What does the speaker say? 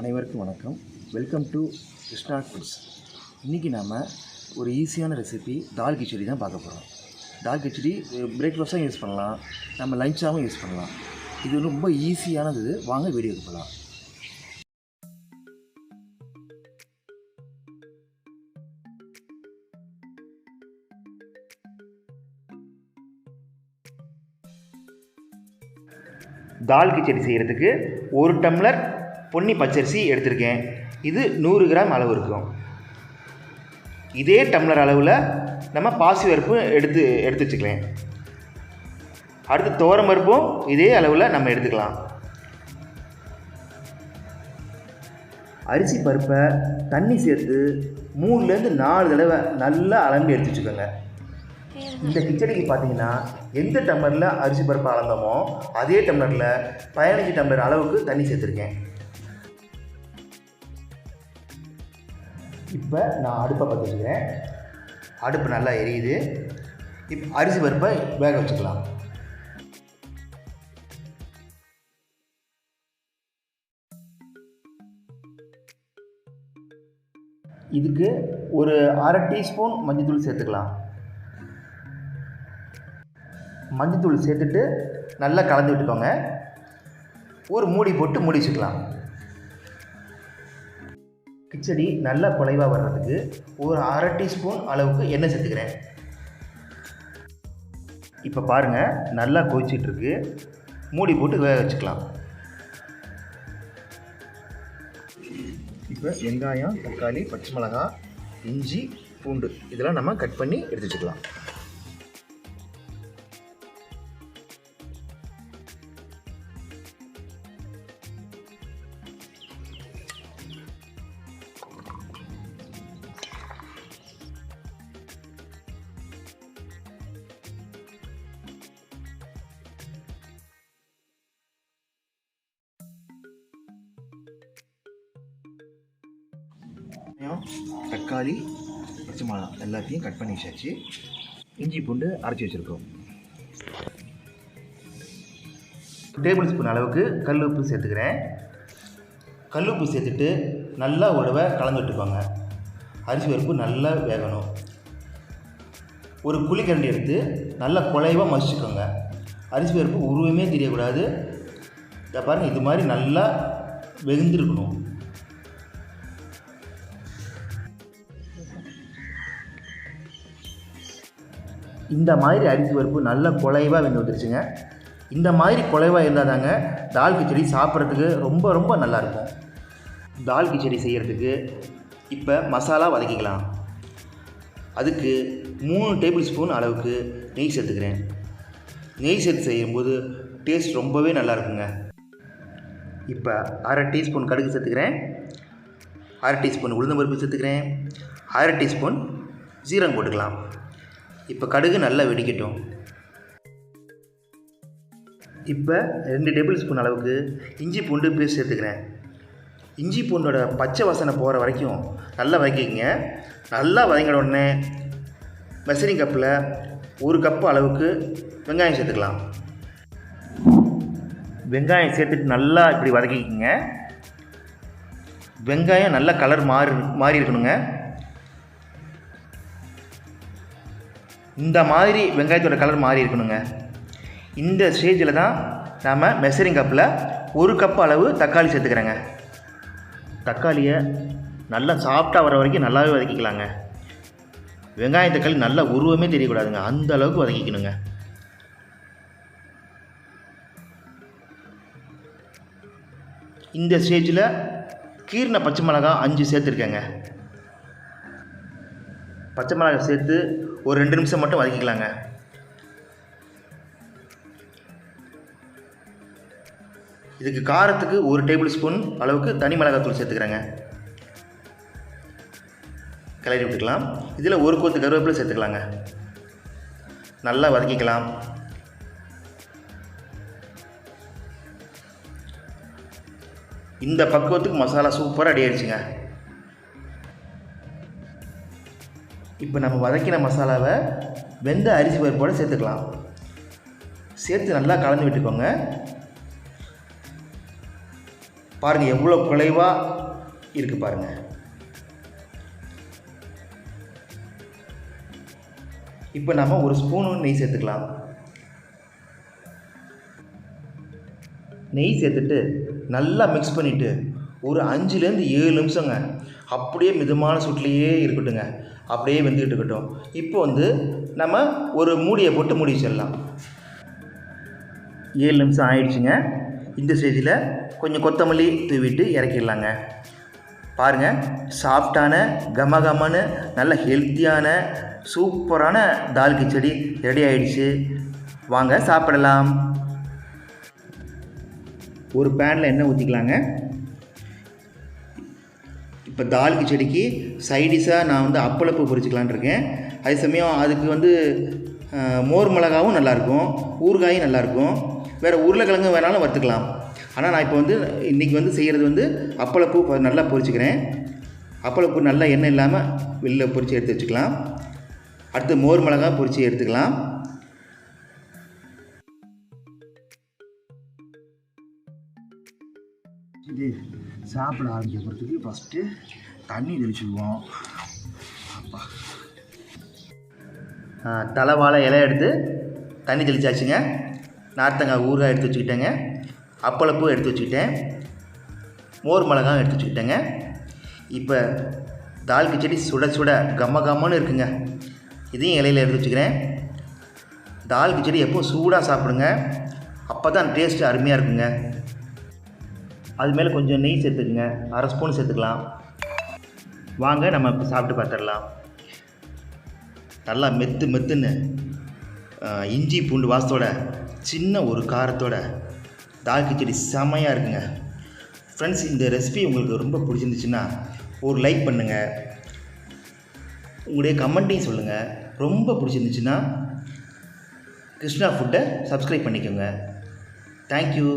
அனைவருக்கும் வணக்கம். Welcome to Krishna foods. இன்றைக்கி நாம் ஒரு ஈஸியான ரெசிபி தால் கிச்சடி தான் பார்க்க போகிறோம். தால் கிச்சடி பிரேக்ஃபாஸ்ட்டாகவும் யூஸ் பண்ணலாம், நம்ம லஞ்சாகவும் யூஸ் பண்ணலாம். இது ரொம்ப ஈஸியானது. வாங்க வீடியோக்கு போகலாம். தால் கிச்சடி செய்கிறதுக்கு 1 டம்ளர் பொன்னி பச்சரிசி எடுத்திருக்கேன். இது 100 கிராம் அளவு இருக்கும். இதே டம்ளர் அளவில் நம்ம பாசி பருப்பு எடுத்து வச்சுக்கலாம். அடுத்து துவரம் பருப்பும் இதே அளவில் நம்ம எடுத்துக்கலாம். அரிசி பருப்பை தண்ணி சேர்த்து 3லேருந்து 4 தடவை நல்லா அளந்து எடுத்து வச்சுக்கோங்க. இந்த கிச்சடிக்கு பார்த்தீங்கன்னா எந்த டம்ளரில் அரிசி பருப்பு அளந்தோமோ அதே டம்ளரில் 15 டம்ளர் அளவுக்கு தண்ணி சேர்த்துருக்கேன். இப்போ நான் அடுப்பை பற்ற வச்சுக்கிறேன். அடுப்பு நல்லா எரியுது. இப்போ அரிசி பருப்பை வேக வச்சுக்கலாம். இதுக்கு ஒரு 1/2 டீஸ்பூன் மஞ்சள்தூள் சேர்த்துக்கலாம். மஞ்சள்தூள் சேர்த்துட்டு நல்லா கலந்து விட்டுக்கோங்க. ஒரு மூடி போட்டு மூடி வச்சுக்கலாம். கிச்சடி நல்லா குழைவாக வர்றதுக்கு ஒரு 1/2 டீஸ்பூன் அளவுக்கு எண்ணெய் சேர்த்துக்கிறேன். இப்போ பாருங்கள், நல்லா கொதிச்சிட்ருக்கு. மூடி போட்டு வேக வச்சுக்கலாம். இப்போ வெங்காயம், தக்காளி, பச்சை மிளகாய், இஞ்சி, பூண்டு இதெல்லாம் நம்ம கட் பண்ணி எடுத்து வச்சுக்கலாம். தக்காளி, பச்சை மிளகாய் எல்லாத்தையும் கட் பண்ணி வச்சாச்சு. இஞ்சி பூண்டு அரைச்சி வச்சுருக்கோம். டேபிள் ஸ்பூன் அளவுக்கு கல் உப்பு சேர்த்துக்கிறேன். கல் உப்பு சேர்த்துட்டு நல்லா ஒரு தடவை கலந்து விட்டுக்கோங்க. அரிசி பருப்பு நல்லா வேகணும். ஒரு குழிக்கரண்டி எடுத்து நல்லா குழைவாக மசிச்சுக்கோங்க. அரிசி பருப்பு உருவமே தெரியக்கூடாது. இதை பாருங்கள், இது மாதிரி நல்லா வெந்திருக்கணும். இந்த மாதிரி அரிசி பருப்பு நல்லா குழைவாக வெந்து வந்துருச்சுங்க. இந்த மாதிரி குழைவாக இருந்தால் தாங்க தால் கிச்சடி சாப்பிட்றதுக்கு ரொம்ப ரொம்ப நல்லாயிருக்கும். தால் கிச்சடி செய்கிறதுக்கு இப்போ மசாலா வதக்கிக்கலாம். அதுக்கு 3 டேபிள் ஸ்பூன் அளவுக்கு நெய் சேர்த்துக்கிறேன். நெய் சேர்த்து செய்யும்போது டேஸ்ட் ரொம்பவே நல்லாயிருக்குங்க. இப்போ 1/2 டீஸ்பூன் கடுகு சேர்த்துக்கிறேன். 1/2 டீஸ்பூன் உளுந்தம்பருப்பு சேர்த்துக்கிறேன். 1/2 டீஸ்பூன் சீரகம் போட்டுக்கலாம். இப்போ கடுகு நல்லா வெடிக்கட்டும். இப்போ 2 டேபிள் ஸ்பூன் அளவுக்கு இஞ்சி பூண்டு பேஸ்ட் சேர்த்துக்கிறேன். இஞ்சி பூண்டோட பச்சை வாசனை போகிற வரைக்கும் நல்லா வதக்கிங்க. நல்லா வதங்கின உடனே மெஷரிங் கப்பில் 1 கப்பு அளவுக்கு வெங்காயம் சேர்த்துக்கலாம். வெங்காயம் சேர்த்துட்டு நல்லா இப்படி வதக்கிக்கிங்க. வெங்காயம் நல்லா கலர் மாறி இருக்கணுங்க. இந்த மாதிரி வெங்காயத்தோட கலர் மாறி இருக்கணுங்க. இந்த ஸ்டேஜில் தான் நாம் மெஷரிங் கப்பில் 1 கப் அளவு தக்காளி சேர்த்துக்கிறேங்க. தக்காளியை நல்லா சாஃப்டாக வர வரைக்கும் நல்லாவே வதக்கிக்கலாங்க. வெங்காயம் தக்காளி நல்லா உருவமே தெரியக்கூடாதுங்க, அந்த அளவுக்கு வதக்கிக்கணுங்க. இந்த ஸ்டேஜில் கீரின பச்சை மிளகாய் 5 சேர்த்துருக்கேங்க. பச்சை மிளகாய் சேர்த்து ஒரு 2 நிமிஷம் மட்டும் வதக்கிக்கலாங்க. இதுக்கு காரத்துக்கு 1 டேபிள் ஸ்பூன் அளவுக்கு தனி மிளகாத்தூள் சேர்த்துக்கிறேங்க. கிளறி விட்டுக்கலாம். இதில் 1 கொத்து கருவேப்பிலை சேர்த்துக்கலாங்க. நல்லா வதக்கிக்கலாம். இந்த பக்குவத்துக்கு மசாலா சூப்பராக ரெடி ஆயிடுச்சுங்க. இப்போ நம்ம வதக்கின மசாலாவை வெந்த அரிசி பருப்போடு சேர்த்துக்கலாம். சேர்த்து நல்லா கலந்து விட்டுக்கோங்க. பாருங்கள் எவ்வளோ குலைவாக இருக்குது பாருங்கள். இப்போ நம்ம ஒரு ஸ்பூனு நெய் சேர்த்துக்கலாம். நெய் சேர்த்துட்டு நல்லா மிக்ஸ் பண்ணிவிட்டு ஒரு 5லேருந்து 7 நிமிஷங்க அப்படியே மிதமான சூட்லேயே இருக்கட்டுங்க. அப்படியே வெந்துக்கிட்டு இருக்கட்டும். இப்போ நம்ம ஒரு மூடியை போட்டு மூடி வச்சிடலாம். 7 நிமிஷம் ஆயிடுச்சுங்க. இந்த ஸ்டேஜில் கொஞ்சம் கொத்தமல்லி தூவிட்டு இறக்கிடலாங்க. பாருங்கள், சாஃப்டான கமகமன்னு நல்ல ஹெல்த்தியான சூப்பரான தால் கிச்சடி ரெடி ஆகிடுச்சு. வாங்க சாப்பிடலாம். ஒரு பேனில் எண்ணெய் ஊற்றிக்கலாங்க. இப்போ தால் கிச்சடிக்கு சைடிஷாக நான் அப்பளப்பு பொரிச்சிக்கலான் இருக்கேன். அதே சமயம் அதுக்கு மோர் மிளகாவும் நல்லாயிருக்கும், ஊறுகாயும் நல்லாயிருக்கும், வேறு உருளைக்கிழங்கு வேணாலும் வறுத்துக்கலாம். ஆனால் நான் இப்போ இன்றைக்கி செய்கிறது அப்பளப்பு நல்லா பொரிச்சிக்கிறேன். அப்பளப்பு நல்லா எண்ணெய் இல்லாமல் வெளில பொரித்து எடுத்து வச்சுக்கலாம். அடுத்து மோர் மிளகா பொரித்து எடுத்துக்கலாம். இது சாப்பிட ஆரம்பிக்கிறதுக்கு ஃபஸ்ட்டு தண்ணி தெளிச்சுக்குவோம். தலைவாழை இலை எடுத்து தண்ணி தெளிச்சாச்சுங்க. நார்த்தங்காய் ஊறுகாய் எடுத்து வச்சுக்கிட்டேங்க. அப்பளப்பூ எடுத்து வச்சுக்கிட்டேன். மோர் மிளகாய் எடுத்து வச்சுக்கிட்டேங்க. இப்போ தால் கிச்சடி சுட சுட கம்மன்னு இருக்குங்க. இதையும் இலையில் எடுத்து வச்சுக்கிறேன். தால் கிச்சடி எப்போவும் சூடாக சாப்பிடுங்க, அப்போ தான் டேஸ்ட்டு அருமையாக இருக்குங்க. அது மேலே கொஞ்சம் நெய் சேர்த்துக்குங்க, 1/2 ஸ்பூன் சேர்த்துக்கலாம். வாங்க நம்ம இப்போ சாப்பிட்டு பார்த்துடலாம். நல்லா மெத்துன்னு இஞ்சி பூண்டு வாசத்தோட சின்ன ஒரு காரத்தோட தால் கிச்சடி செமையாக இருக்குங்க. ஃப்ரெண்ட்ஸ், இந்த ரெசிபி உங்களுக்கு ரொம்ப பிடிச்சிருந்துச்சுன்னா ஒரு லைக் பண்ணுங்கள், உங்களுடைய கமெண்ட்டையும் சொல்லுங்கள். ரொம்ப பிடிச்சிருந்துச்சுன்னா கிருஷ்ணா ஃபுட்டை சப்ஸ்கிரைப் பண்ணிக்கோங்க. தேங்க்யூ.